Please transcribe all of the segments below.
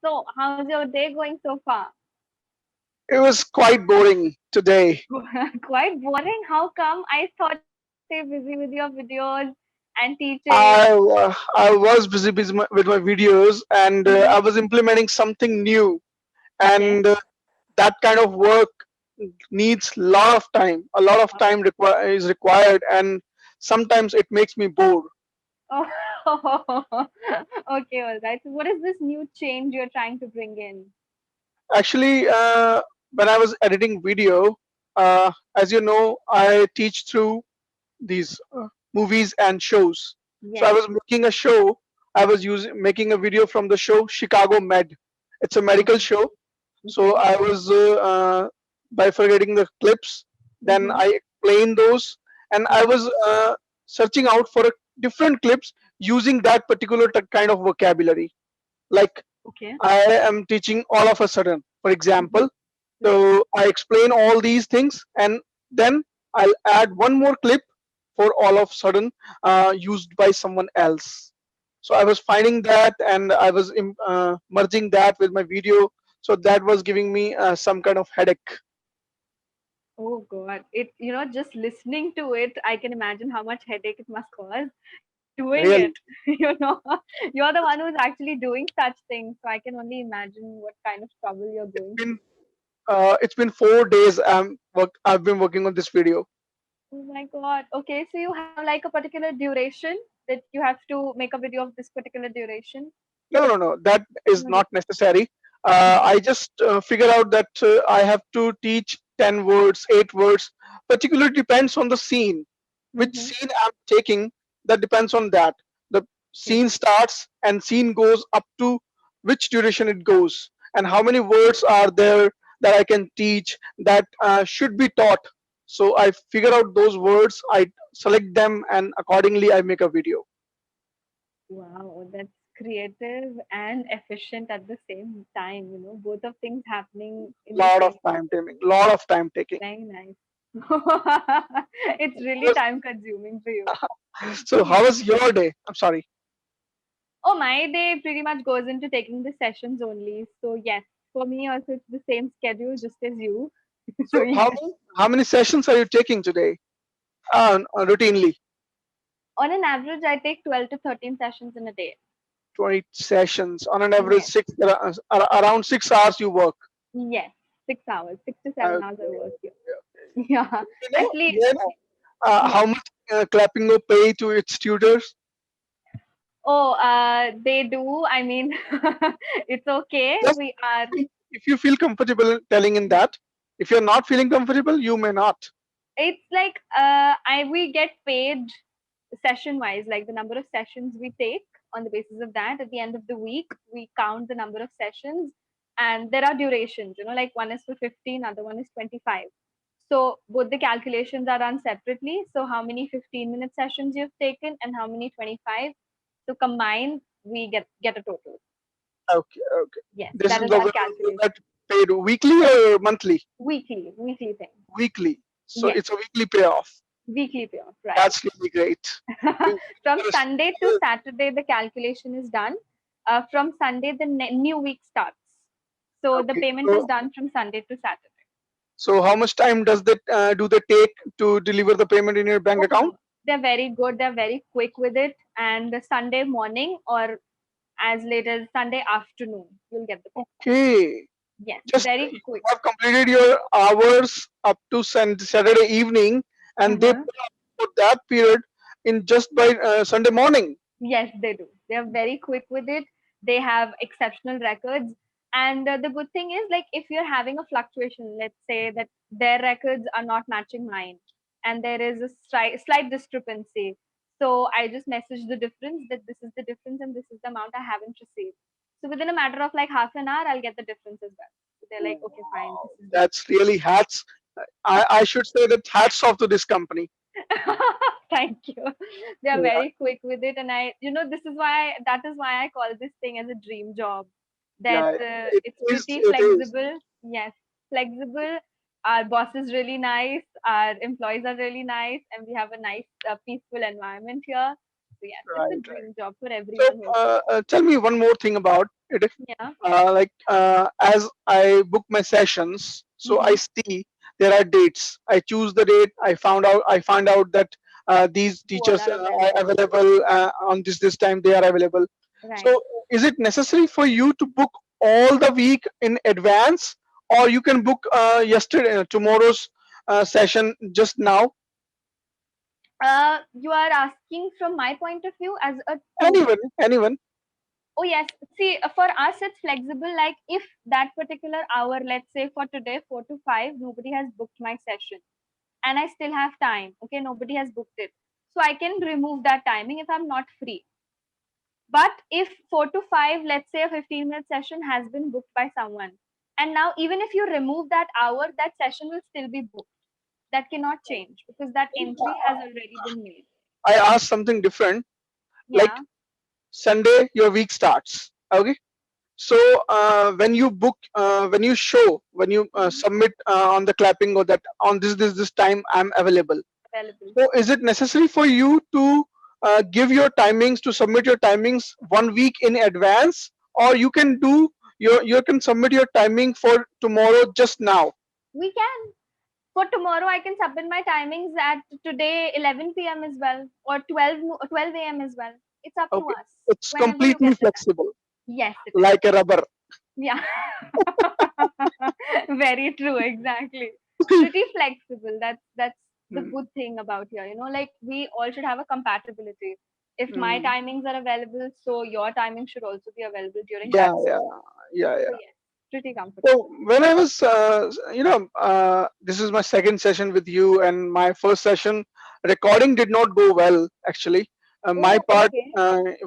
So, how's your day going so far? It was quite boring today. Quite boring. How come? I thought you would stay busy with your videos and teaching. I was busy with my videos, and Hmm. I was implementing something new, Okay. and that kind of work needs lot of time. A lot of time is required, and sometimes it makes me bored. Oh, okay, all right. So, what is this new change you're trying to bring in? Actually, when I was editing video, as you know, I teach through these movies and shows. So I Yes. was making a show. I was using making a video from the show Chicago Med. It's a medical Okay. show. So Okay. I was bifurcating the clips. Then Mm-hmm. I explained those, and I Yes. was searching out for different clips using that particular kind of vocabulary. Like Okay. I am teaching all of a sudden, for Mm-hmm. example. Right. So I explain all these things, and then I'll add one more clip for all of sudden used by someone else. So I was finding that, and I was merging that with my video. So that was giving me some kind of headache. Oh God, just listening to it, I can imagine how much headache it must cause. You're doing it, Really, you're the one who's actually doing such things. So I can only imagine what kind of trouble you're it's going been through. 4 days. I've been working on this video. Oh my God. Okay, so you have like a particular duration that you have to make a video of this particular duration. No, no, no. That is No. not necessary. I just figure out that I have to teach 10 words, 8 words. Particularly depends on the scene. Which Mm-hmm. scene I'm taking, that depends on that. The Okay. scene starts and scene goes up to which duration it goes, and how many words are there that I can teach that should be taught. So I figure out those words, I select them, and accordingly I make a video. Wow, that's creative and efficient at the same time, both of things happening in the Lot of same. time taking, lot of time taking. Very nice. It's really Was- time consuming for you. So how was your day? I'm sorry. Oh, my day pretty much goes into taking the sessions only. So, yes, for me also it's the same schedule just as you. So, So yes, how many sessions are you taking today? Routinely, on an average, I take 12 to 13 sessions in a day. 20 sessions on an average Yes, six around 6 hours you work. yes, 6 hours, 6 to 7 hours I Okay. work here. Yeah, actually, You know yes. how much Clapingo pay to its tutors? Oh, they do. I mean, it's okay. Just We are. if you feel comfortable telling in that. If you're not feeling comfortable, you may not. It's like I we get paid session wise, like the number of sessions we take. On the basis of that, at the end of the week, we count the number of sessions, and there are durations. Like one is for 15, other one is 25. So both the calculations are run separately. So how many 15-minute sessions you've taken and how many 25. So combined, we get a total. Okay, okay. Yes, This that is is the our way you calculation. get paid weekly or monthly? Weekly thing. Weekly. So Yes, it's a weekly payoff. weekly payoff, right. That's really great. You- From Sunday to Saturday, the calculation is done. From Sunday, the new week starts. So the Okay. payment is done from Sunday to Saturday. So how much time does that do they take to deliver the payment in your bank Oh account? no, they're very good. They're very quick with it. And the Sunday morning or as late as Sunday afternoon, you'll get the payment. Okay. Yes, Just very you quick. have completed your hours up to Saturday evening, and they Uh-huh. pay up for that period in just by Sunday morning. Yes, they do. They are very quick with it. They have exceptional records. And the good thing is, like, if you're having a fluctuation, let's say that their records are not matching mine, and there is a slight discrepancy. So I just message the difference that this is the difference and this is the amount I haven't received. So within a matter of like half an hour, I'll get the difference as well. So they're like, okay, fine, Wow, this is the that's really hats. I should say that hats off to this company. Thank you. They are Yeah, very quick with it, and that is why I call this thing as a dream job. That yeah, it it's is. pretty It is. flexible. Yes, flexible. Our boss is really nice. Our employees are really nice, and we have a nice, peaceful environment here. So yes, it's a Right, right. dream job for So everyone who's tell me one more thing about it. yeah. As I book my sessions, so I Mm-hmm. see there are dates. I choose the date. I find out that these Who all teachers are are available? available on this time. They are available. Right. So is it necessary for you to book all the week in advance, or you can book tomorrow's session just now? You are asking from my point of view as a student. Anyone. Oh yes. See, for us it's flexible. Like if that particular hour, let's say for today, 4 to 5, nobody has booked my session, and I still have time. Okay, nobody has booked it, so I can remove that timing if I'm not free. But if 4 to 5, let's say a 15-minute session has been booked by someone, and now even if you remove that hour, that session will still be booked. That cannot change because that entry has already been made. I asked something different. Like Yeah. Sunday, your week starts. Okay. So when you show, when you Mhm. submit on the Clapingo that on this time I'm available. Available. So is it necessary for you to give your timings to submit your timings 1 week in advance, or you can do you can submit your timing for tomorrow just now? We can. For tomorrow, I can submit my timings at today 11 p.m. as well, or 12 a.m. as well. It's up to Okay, us. it's Whenever you completely get the time. flexible, Yes, it is. like a rubber. Yeah. Very true, exactly. Pretty flexible. That's the Hmm. good thing about here. Like we all should have a compatibility. If my Hmm. timings are available, so your timing should also be available during Yeah, that yeah, slot. yeah, So yeah. yes, pretty So comfortable. when I was, this is my second session with you, and my first session recording did not go well. Actually, my Oh, part, okay.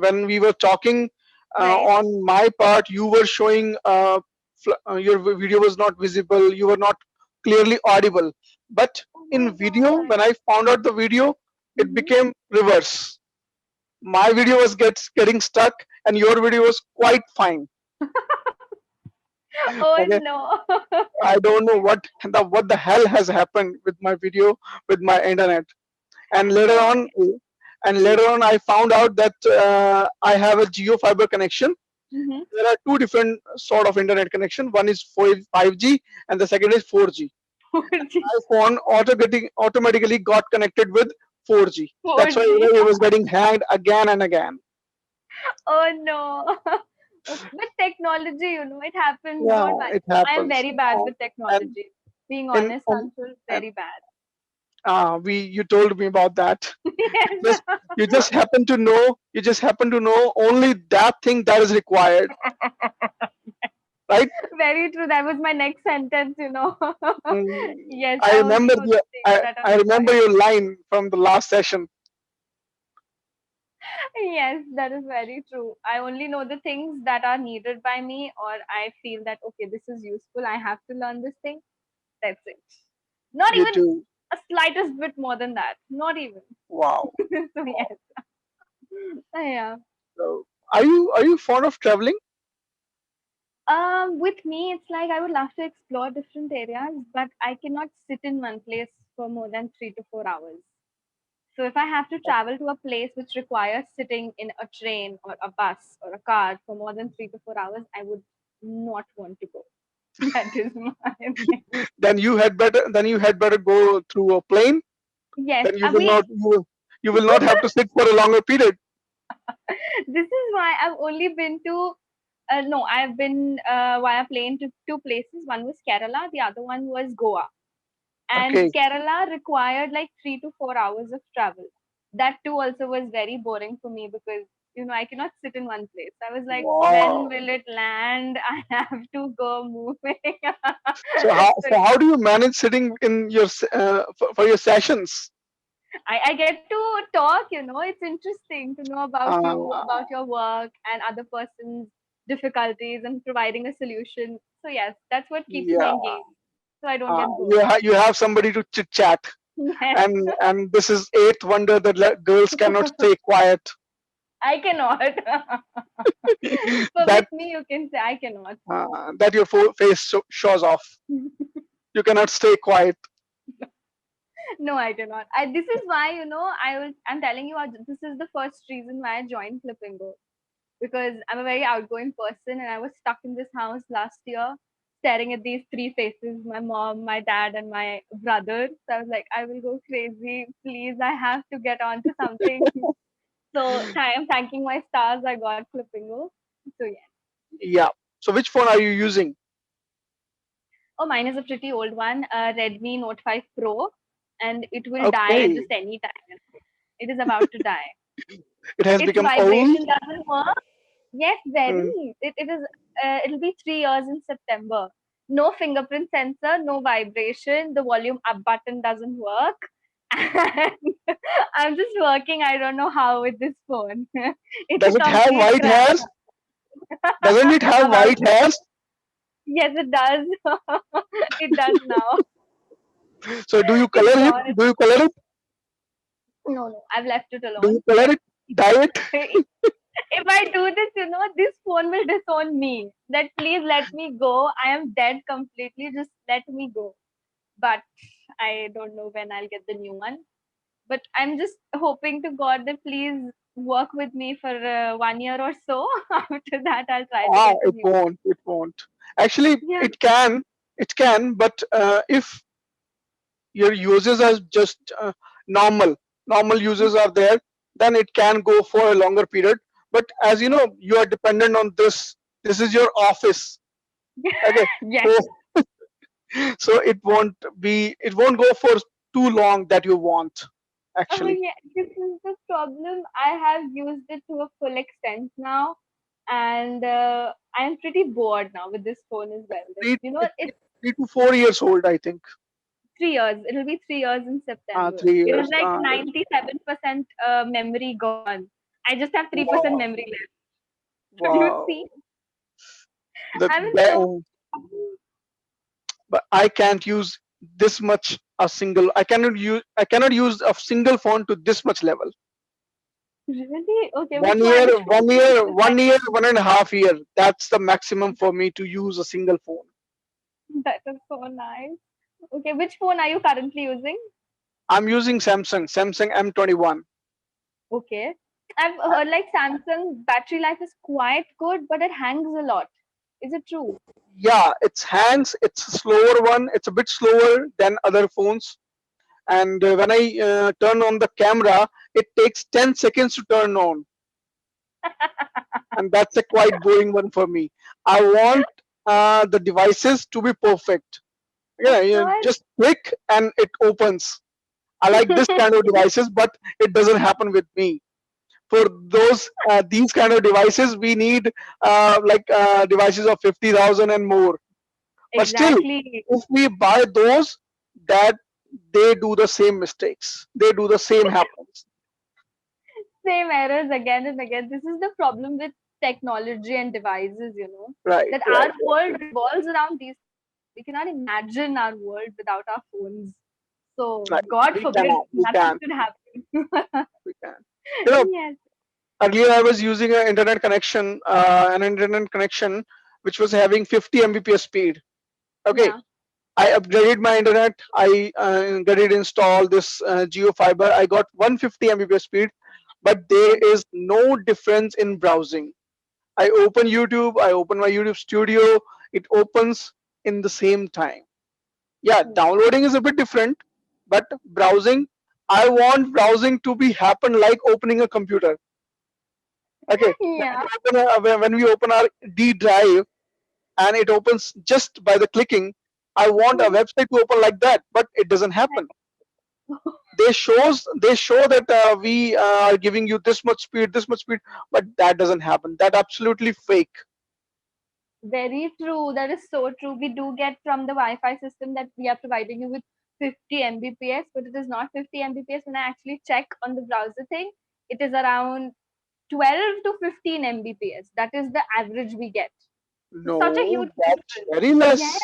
when we were talking, Right. on my part, you were showing your video was not visible. You were not clearly audible. But Oh my in video, God. when I found out the video, it Mm-hmm. became reverse. My video was getting stuck, and your video was quite fine. Oh Okay, no. I don't know what the hell has happened with my video, with my internet. And later on, Okay. I found out that I have a geo fiber connection. Mm-hmm. There are two different sort of internet connection. One is 5G and the second is 4G. My phone automatically got connected with 4G. That's why 4G. it was getting hanged again and again. Oh no. But technology, it happens. Yeah, Don't worry. it I am happens. very bad with And technology. Being and honest, and, Anshul, and very bad. we you told me about that. Yes. Just you just happen to know only that thing that is required, right? Very true. That was my next sentence. Mm, Yes, I I only remember know the things that are I remember required. your line from the last session. Yes, that is very true. I only know the things that are needed by me, or I feel that, okay, this is useful. I have to learn this thing. That's it. Not You even do. a slightest bit more than that. Not even. Wow. So, Wow. yes. Yeah. So, are you fond of traveling? With me, it's like I would love to explore different areas, but I cannot sit in one place for more than 3 to 4 hours. So if I have to travel to a place which requires sitting in a train or a bus or a car for more than 3 to 4 hours, I would not want to go. That is my thing. Then you had better go through a plane. Yes, Then we. you will not have to sit for a longer period. This is why I've only been to. No, I've been via plane to two places. One was Kerala, the other one was Goa. And Okay. Kerala required like 3 to 4 hours of travel. That too also was very boring for me because I cannot sit in one place. I was like, when Wow. will it land? I have to go moving. So So yeah, how do you manage sitting in for your sessions? I get to talk. It's interesting to know about you, Uh, about your work, and other person's difficulties and providing a solution. So yes, that's what keeps me yeah. engaged. So I don't get bored. You have somebody to chit chat, Yes, and this is eighth wonder that girls cannot stay quiet. I cannot. But that with me, you can say I cannot. that your face shows off. You cannot stay quiet. No, I do not. This is why, I'm telling you, this is the first reason why I joined Clapingo, because I'm a very outgoing person and I was stuck in this house last year staring at these three faces, my mom, my dad, and my brother. So I was like, I will go crazy. Please, I have to get on to something. So I'm thanking my stars I got Clapingo. So yeah. Yeah. So which phone are you using? Oh, mine is a pretty old one, Redmi Note 5 Pro, and it will die at Okay. just any time. It is about to die. It has Its become old. vibration doesn't work. Yes, Mm. very. It is. It'll be 3 years in September. No fingerprint sensor, no vibration. The volume up button doesn't work. And I'm just working. I don't know how with this phone. It's a Does it have complete white crash. hairs? Doesn't it have About white hairs? yes, it does. It does now. So do you It's color it? gone. Do you color it? No, no. I've left it Do you alone. color it? Dye it? If I do this, this phone will disown me. That please let me go. I am dead completely. Just let me go. But I don't know when I'll get the new one. But I'm just hoping to God that please work with me for 1 year or so. After that, I'll try to Ah, get a it new one. won't. It won't. Actually, Yeah. it can. It can, but if your users are just normal users are there, then it can go for a longer period. But as you know, you are dependent on this. This is your office. Okay, Yes. so so it won't go for too long that you want Oh, actually. yeah. This is the problem. I have used it to a full extent now. And I'm pretty bored now with this phone as well. Like, Three, it's 3 to 4 years old, I think. 3 years. It'll be 3 years in September. three It was years like 97% memory gone. I just have 3% Wow, memory left. Should you wow. see? that, I'm in that so but I can't use this much a single. I cannot use a single phone to this much level. really okay. Which One one? year, Which phone one do you year, use right 1 year, 1.5 year. That's the maximum for me to use a single phone. now? That is so nice. Okay, which phone are you currently using? I'm using Samsung M21. Okay. I've heard like Samsung battery life is quite good, but it hangs a lot. Is it true? Yeah, it's hangs. It's a slower one. It's a bit slower than other phones. And when I turn on the camera, it takes 10 seconds to turn on, and that's a quite boring one for me. I want the devices to be perfect. Of Yeah, you course. just click and it opens. I like this kind of devices, but it doesn't happen with me. For these kind of devices, we need devices of 50,000 and more. But still, Exactly. if we buy those, that they do the same mistakes. They do the same happens. Same errors again and again. This is the problem with technology and devices, Right, that our right, world revolves around these things. We cannot imagine our world without our phones. So, right. God We can, forbid, we nothing can, should happen. we can. You know, Yes. earlier I was using an internet connection which was having 50 Mbps speed. Okay, Yeah. I upgraded my internet. I got it installed this Geo Fiber. I got 150 Mbps speed, but there Okay. is no difference in browsing. I open YouTube. I open my YouTube Studio. It opens in the same time. Yeah, Wow. downloading is a bit different, but browsing. I want browsing to be happen like opening a computer. Okay, Yeah. when we open our D drive and it opens just by the clicking, I want a website to open like that, but it doesn't happen. They show that we are giving you this much speed, but that doesn't happen. That absolutely fake. Very true. That is so true. We do get from the Wi-Fi system that we are providing you with 50 Mbps, but it is not 50 Mbps. When I actually check on the browser thing, it is around 12 to 15 Mbps. That is the average we get. So such a No, huge that's difference. very less. Yes,